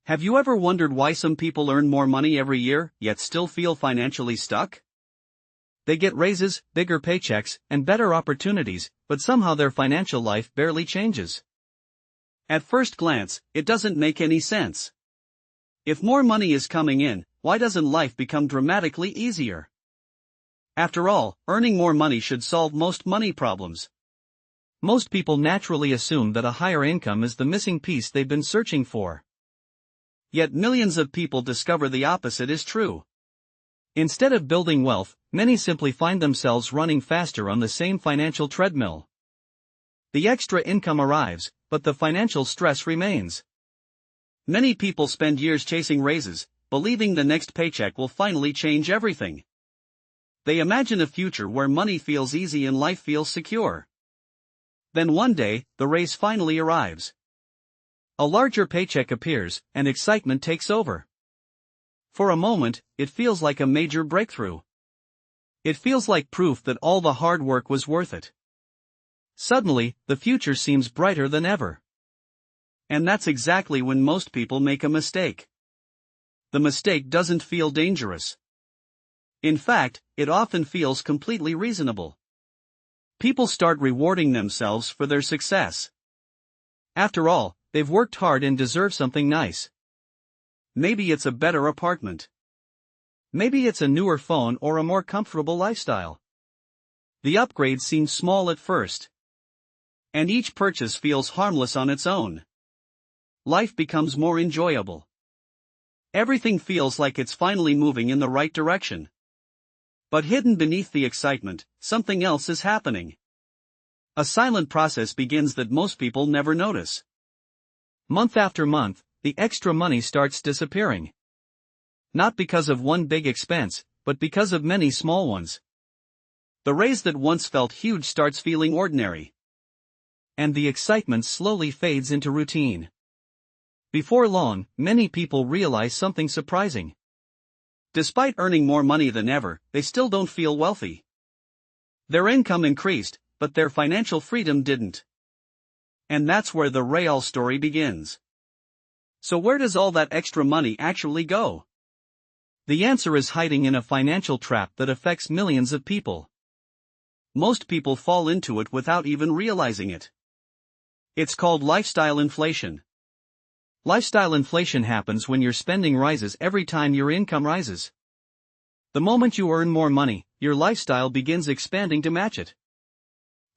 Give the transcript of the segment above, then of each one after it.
Have you ever wondered why some people earn more money every year, yet still feel financially stuck? They get raises, bigger paychecks, and better opportunities, but somehow their financial life barely changes. At first glance, it doesn't make any sense. If more money is coming in, why doesn't life become dramatically easier? After all, earning more money should solve most money problems. Most people naturally assume that a higher income is the missing piece they've been searching for. Yet millions of people discover the opposite is true. Instead of building wealth, many simply find themselves running faster on the same financial treadmill. The extra income arrives, but the financial stress remains. Many people spend years chasing raises, believing the next paycheck will finally change everything. They imagine a future where money feels easy and life feels secure. Then one day, the raise finally arrives. A larger paycheck appears, and excitement takes over. For a moment, it feels like a major breakthrough. It feels like proof that all the hard work was worth it. Suddenly, the future seems brighter than ever. And that's exactly when most people make a mistake. The mistake doesn't feel dangerous. In fact, it often feels completely reasonable. People start rewarding themselves for their success. After all, they've worked hard and deserve something nice. Maybe it's a better apartment. Maybe it's a newer phone or a more comfortable lifestyle. The upgrade seems small at first. And each purchase feels harmless on its own. Life becomes more enjoyable. Everything feels like it's finally moving in the right direction. But hidden beneath the excitement, something else is happening. A silent process begins that most people never notice. Month after month, the extra money starts disappearing. Not because of one big expense, but because of many small ones. The raise that once felt huge starts feeling ordinary. And the excitement slowly fades into routine. Before long, many people realize something surprising. Despite earning more money than ever, they still don't feel wealthy. Their income increased, but their financial freedom didn't. And that's where the real story begins. So where does all that extra money actually go? The answer is hiding in a financial trap that affects millions of people. Most people fall into it without even realizing it. It's called lifestyle inflation. Lifestyle inflation happens when your spending rises every time your income rises. The moment you earn more money, your lifestyle begins expanding to match it.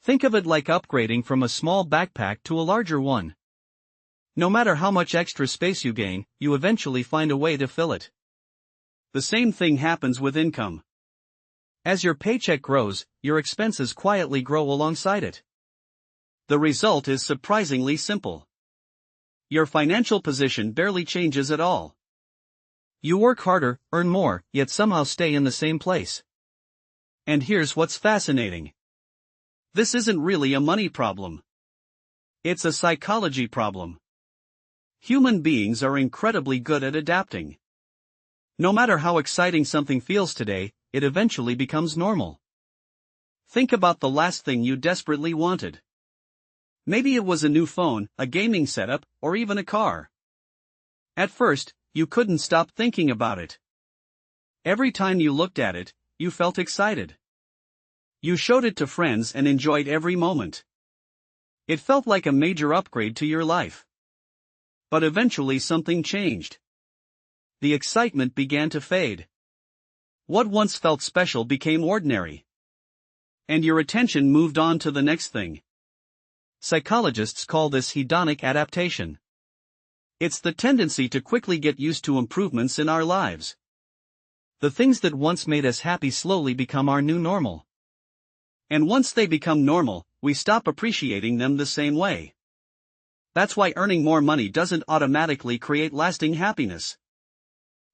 Think of it like upgrading from a small backpack to a larger one. No matter how much extra space you gain, you eventually find a way to fill it. The same thing happens with income. As your paycheck grows, your expenses quietly grow alongside it. The result is surprisingly simple. Your financial position barely changes at all. You work harder, earn more, yet somehow stay in the same place. And here's what's fascinating. This isn't really a money problem. It's a psychology problem. Human beings are incredibly good at adapting. No matter how exciting something feels today, it eventually becomes normal. Think about the last thing you desperately wanted. Maybe it was a new phone, a gaming setup, or even a car. At first, you couldn't stop thinking about it. Every time you looked at it, you felt excited. You showed it to friends and enjoyed every moment. It felt like a major upgrade to your life. But eventually something changed. The excitement began to fade. What once felt special became ordinary. And your attention moved on to the next thing. Psychologists call this hedonic adaptation. It's the tendency to quickly get used to improvements in our lives. The things that once made us happy slowly become our new normal. And once they become normal, we stop appreciating them the same way. That's why earning more money doesn't automatically create lasting happiness.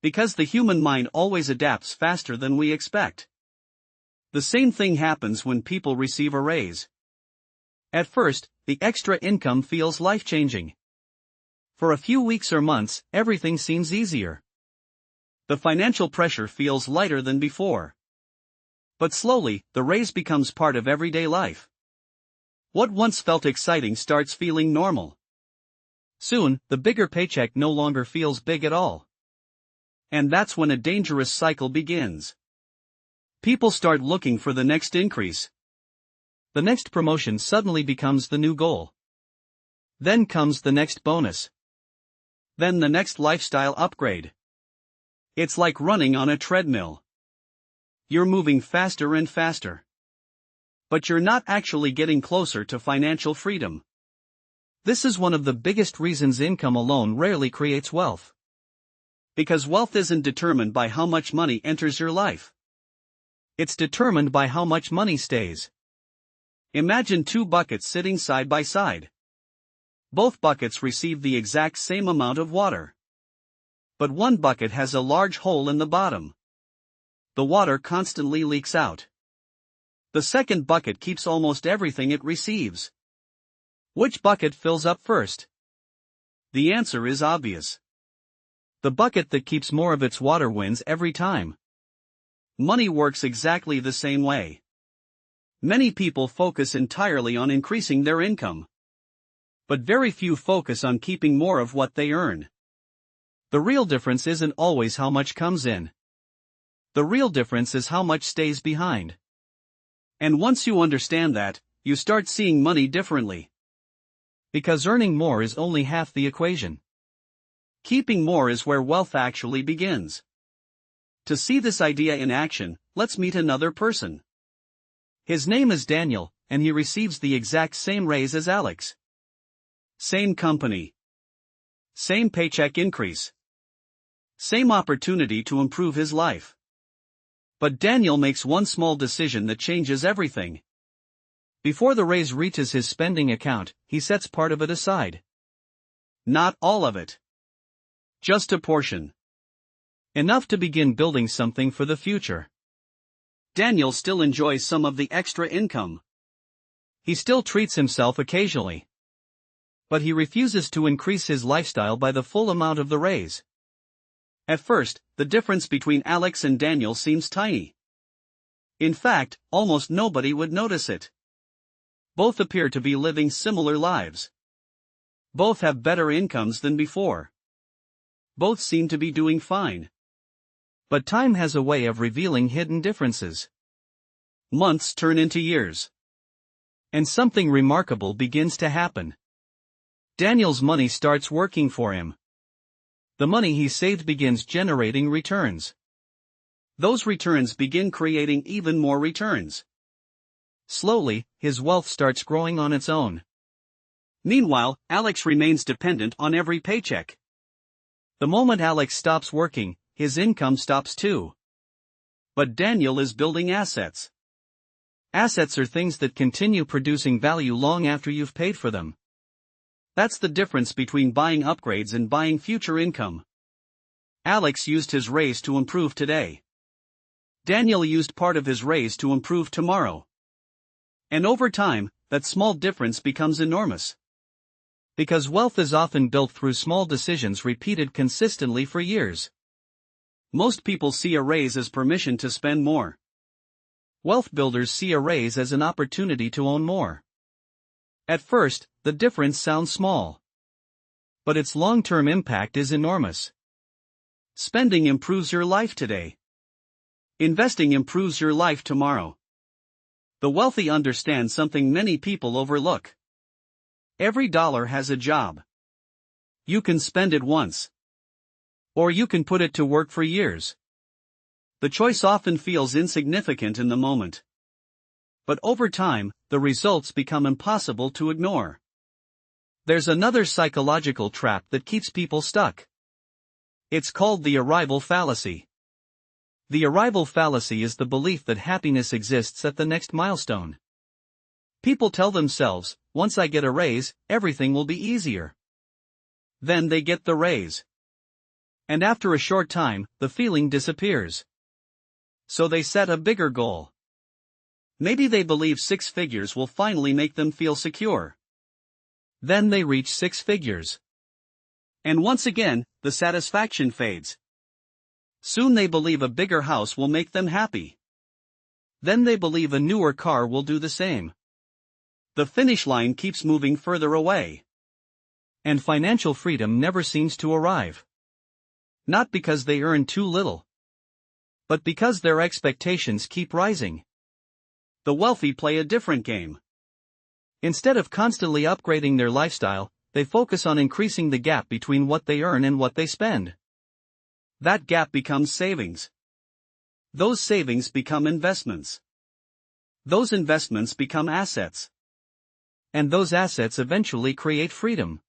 Because the human mind always adapts faster than we expect. The same thing happens when people receive a raise. At first, the extra income feels life-changing. For a few weeks or months, everything seems easier. The financial pressure feels lighter than before. But slowly, the raise becomes part of everyday life. What once felt exciting starts feeling normal. Soon, the bigger paycheck no longer feels big at all. And that's when a dangerous cycle begins. People start looking for the next increase. The next promotion suddenly becomes the new goal. Then comes the next bonus. Then the next lifestyle upgrade. It's like running on a treadmill. You're moving faster and faster. But you're not actually getting closer to financial freedom. This is one of the biggest reasons income alone rarely creates wealth. Because wealth isn't determined by how much money enters your life. It's determined by how much money stays. Imagine two buckets sitting side by side. Both buckets receive the exact same amount of water. But one bucket has a large hole in the bottom. The water constantly leaks out. The second bucket keeps almost everything it receives. Which bucket fills up first? The answer is obvious. The bucket that keeps more of its water wins every time. Money works exactly the same way. Many people focus entirely on increasing their income. But very few focus on keeping more of what they earn. The real difference isn't always how much comes in. The real difference is how much stays behind. And once you understand that, you start seeing money differently. Because earning more is only half the equation. Keeping more is where wealth actually begins. To see this idea in action, let's meet another person. His name is Daniel, and he receives the exact same raise as Alex. Same company. Same paycheck increase. Same opportunity to improve his life. But Daniel makes one small decision that changes everything. Before the raise reaches his spending account, he sets part of it aside. Not all of it. Just a portion. Enough to begin building something for the future. Daniel still enjoys some of the extra income. He still treats himself occasionally. But he refuses to increase his lifestyle by the full amount of the raise. At first, the difference between Alex and Daniel seems tiny. In fact, almost nobody would notice it. Both appear to be living similar lives. Both have better incomes than before. Both seem to be doing fine. But time has a way of revealing hidden differences. Months turn into years. And something remarkable begins to happen. Daniel's money starts working for him. The money he saved begins generating returns. Those returns begin creating even more returns. Slowly, his wealth starts growing on its own. Meanwhile, Alex remains dependent on every paycheck. The moment Alex stops working, his income stops too. But Daniel is building assets. Assets are things that continue producing value long after you've paid for them. That's the difference between buying upgrades and buying future income. Alex used his raise to improve today. Daniel used part of his raise to improve tomorrow. And over time, that small difference becomes enormous. Because wealth is often built through small decisions repeated consistently for years. Most people see a raise as permission to spend more. Wealth builders see a raise as an opportunity to own more. At first, the difference sounds small. But its long-term impact is enormous. Spending improves your life today. Investing improves your life tomorrow. The wealthy understand something many people overlook. Every dollar has a job. You can spend it once. Or you can put it to work for years. The choice often feels insignificant in the moment. But over time, the results become impossible to ignore. There's another psychological trap that keeps people stuck. It's called the arrival fallacy. The arrival fallacy is the belief that happiness exists at the next milestone. People tell themselves, once I get a raise, everything will be easier. Then they get the raise. And after a short time, the feeling disappears. So they set a bigger goal. Maybe they believe 6 figures will finally make them feel secure. Then they reach 6 figures. And once again, the satisfaction fades. Soon they believe a bigger house will make them happy. Then they believe a newer car will do the same. The finish line keeps moving further away. And financial freedom never seems to arrive. Not because they earn too little, but because their expectations keep rising. The wealthy play a different game. Instead of constantly upgrading their lifestyle, they focus on increasing the gap between what they earn and what they spend. That gap becomes savings. Those savings become investments. Those investments become assets. And those assets eventually create freedom.